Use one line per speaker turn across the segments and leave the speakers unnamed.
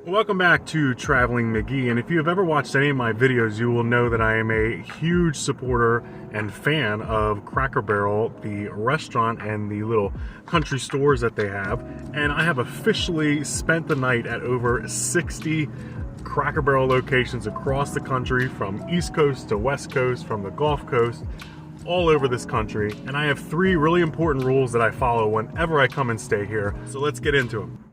Welcome back to Traveling McGee, and if you have ever watched any of my videos, you will know that I am a huge supporter and fan of Cracker Barrel, the restaurant and the little country stores that they have. And I have officially spent the night at over 60 Cracker Barrel locations across the country, from East Coast to West Coast, from the Gulf Coast, all over this country. And I have 3 really important rules that I follow whenever I come and stay here. So let's get into them.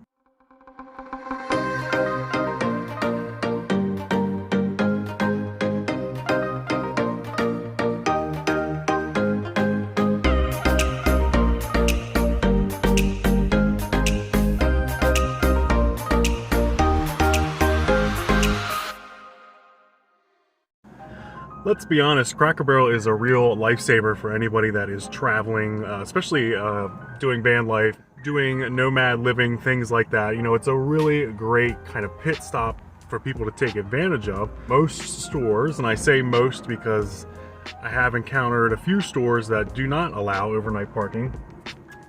Let's be honest, Cracker Barrel is a real lifesaver for anybody that is traveling, especially doing van life, doing nomad living, things like that. You know, it's a really great kind of pit stop for people to take advantage of. Most stores, and I say most because I have encountered a few stores that do not allow overnight parking,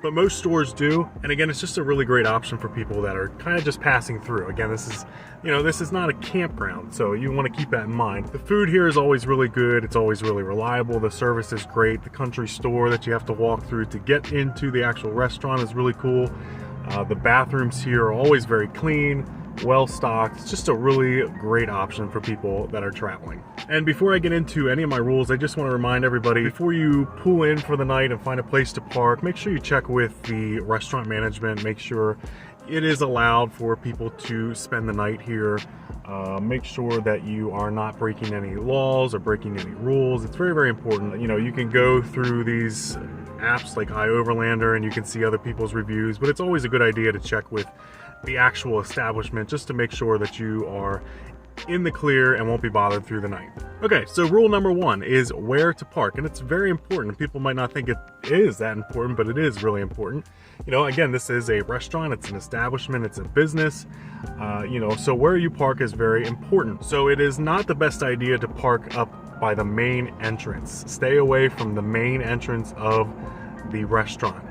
but most stores do. And again, it's just a really great option for people that are kind of just passing through. Again, this is not a campground, so you want to keep that in mind. The food here is always really good. It's always really reliable. The service is great. The country store that you have to walk through to get into the actual restaurant is really cool. The bathrooms here are always very clean, well stocked. It's just a really great option for people that are traveling. And before I get into any of my rules, I just want to remind everybody, before you pull in for the night and find a place to park, make sure you check with the restaurant management. Make sure it is allowed for people to spend the night here. Make sure that you are not breaking any laws or breaking any rules. It's very, very important. You know, you can go through these apps like iOverlander and you can see other people's reviews, but it's always a good idea to check with the actual establishment just to make sure that you are in the clear and won't be bothered through the night. Okay, so rule number 1 is where to park, and it's very important. People might not think it is that important, but it is really important. You know, again, this is a restaurant, it's an establishment, it's a business, so where you park is very important. So it is not the best idea to park up by the main entrance. Stay away from the main entrance of the restaurant.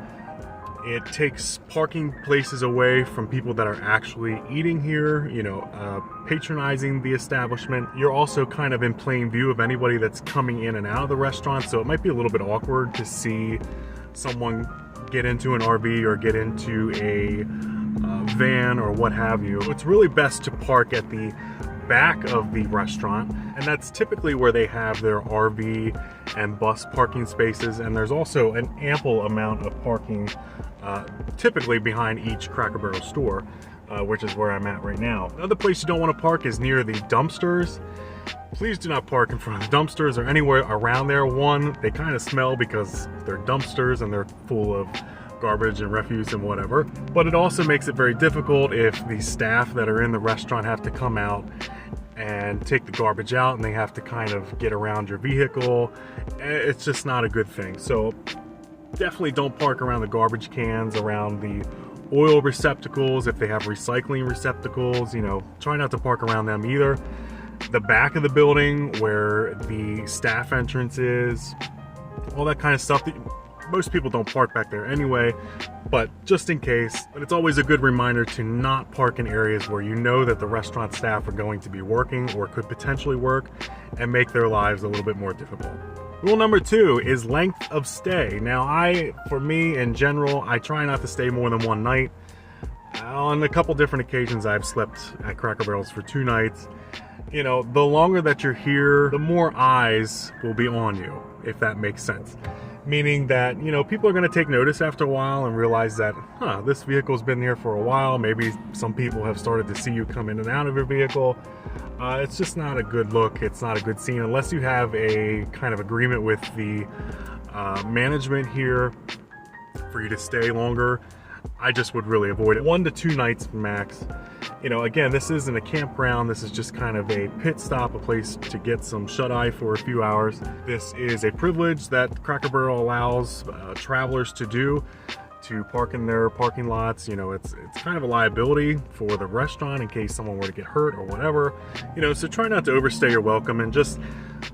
It takes parking places away from people that are actually eating here, patronizing the establishment. You're also kind of in plain view of anybody that's coming in and out of the restaurant, so it might be a little bit awkward to see someone get into an RV or get into a van or what have you. It's really best to park at the back of the restaurant, and that's typically where they have their RV and bus parking spaces, and there's also an ample amount of parking typically behind each Cracker Barrel store, which is where I'm at right now. Another place you don't want to park is near the dumpsters. Please do not park in front of the dumpsters or anywhere around there. One, they kind of smell because they're dumpsters and they're full of garbage and refuse and whatever, but it also makes it very difficult if the staff that are in the restaurant have to come out and take the garbage out and they have to kind of get around your vehicle. It's just not a good thing. So definitely don't park around the garbage cans, around the oil receptacles. If they have recycling receptacles, try not to park around them either. The back of the building where the staff entrance is, all that kind of stuff. Most people don't park back there anyway, but just in case. But it's always a good reminder to not park in areas where you know that the restaurant staff are going to be working or could potentially work and make their lives a little bit more difficult. Rule number 2 is length of stay. Now, for me in general, I try not to stay more than one night. On a couple different occasions, I've slept at Cracker Barrels for 2 nights. The longer that you're here, the more eyes will be on you, if that makes sense. Meaning that, people are going to take notice after a while and realize that, this vehicle's been here for a while. Maybe some people have started to see you come in and out of your vehicle. It's just not a good look. It's not a good scene unless you have a kind of agreement with the management here for you to stay longer. I just would really avoid it. 1 to 2 nights max. Again, this isn't a campground. This is just kind of a pit stop, a place to get some shut-eye for a few hours. This is a privilege that Cracker Barrel allows travelers to do, to park in their parking lots. It's kind of a liability for the restaurant in case someone were to get hurt or whatever. So try not to overstay your welcome and just,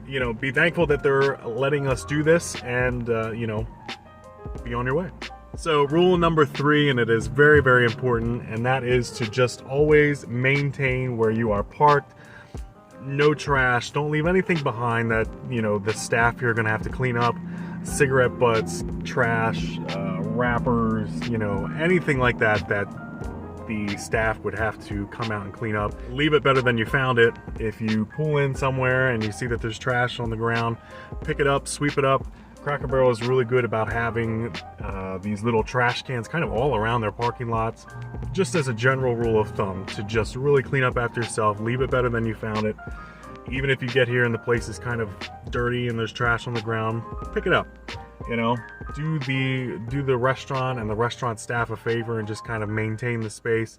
be thankful that they're letting us do this and, be on your way. So rule number 3, and it is very, very important, and that is to just always maintain where you are parked. No trash. Don't leave anything behind that, the staff here are going to have to clean up. Cigarette butts, trash, wrappers, anything like that the staff would have to come out and clean up. Leave it better than you found it. If you pull in somewhere and you see that there's trash on the ground, pick it up, sweep it up. Cracker Barrel is really good about having these little trash cans kind of all around their parking lots. Just as a general rule of thumb, to just really clean up after yourself, leave it better than you found it. Even if you get here and the place is kind of dirty and there's trash on the ground, pick it up. Do the restaurant and the restaurant staff a favor and just kind of maintain the space.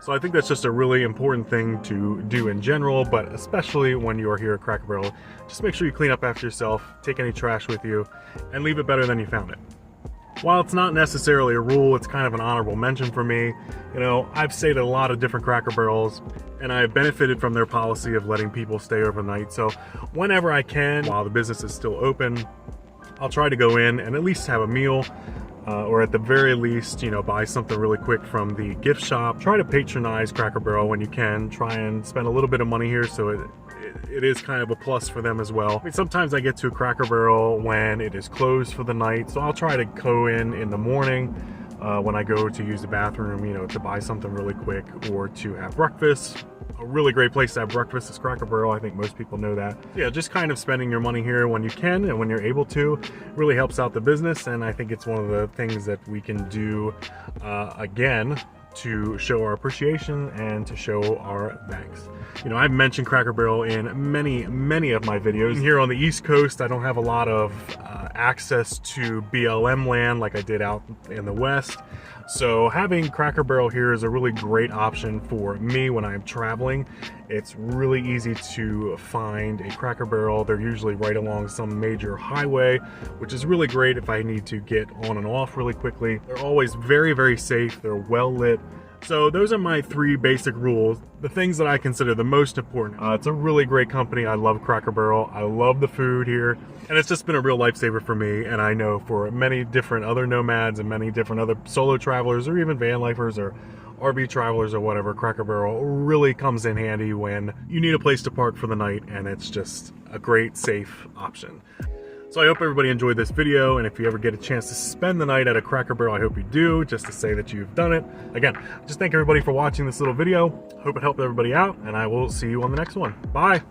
So I think that's just a really important thing to do in general, but especially when you are here at Cracker Barrel. Just make sure you clean up after yourself, take any trash with you, and leave it better than you found it. While it's not necessarily a rule, it's kind of an honorable mention for me. I've stayed at a lot of different Cracker Barrels, and I've benefited from their policy of letting people stay overnight. So whenever I can, while the business is still open, I'll try to go in and at least have a meal, or at the very least, buy something really quick from the gift shop. Try to patronize Cracker Barrel when you can. Try and spend a little bit of money here, so it is kind of a plus for them as well. Sometimes I get to a Cracker Barrel when it is closed for the night, so I'll try to go in the morning when I go to use the bathroom, to buy something really quick or to have breakfast. A really great place to have breakfast is Cracker Barrel. I think most people know that. Yeah, just kind of spending your money here when you can and when you're able to really helps out the business, and I think it's one of the things that we can do again to show our appreciation and to show our thanks. I've mentioned Cracker Barrel in many of my videos. Here on the East Coast, I don't have a lot of access to BLM land like I did out in the West. So having Cracker Barrel here is a really great option for me when I'm traveling. It's really easy to find a Cracker Barrel. They're usually right along some major highway, which is really great if I need to get on and off really quickly. They're always very, very safe. They're well lit. So those are my 3 basic rules, the things that I consider the most important. It's a really great company. I love Cracker Barrel. I love the food here, and it's just been a real lifesaver for me, and I know for many different other nomads and many different other solo travelers or even van lifers or RV travelers or whatever, Cracker Barrel really comes in handy when you need a place to park for the night, and it's just a great, safe option. So I hope everybody enjoyed this video, and if you ever get a chance to spend the night at a Cracker Barrel, I hope you do, just to say that you've done it. Again, just thank everybody for watching this little video. Hope it helped everybody out, and I will see you on the next one. Bye!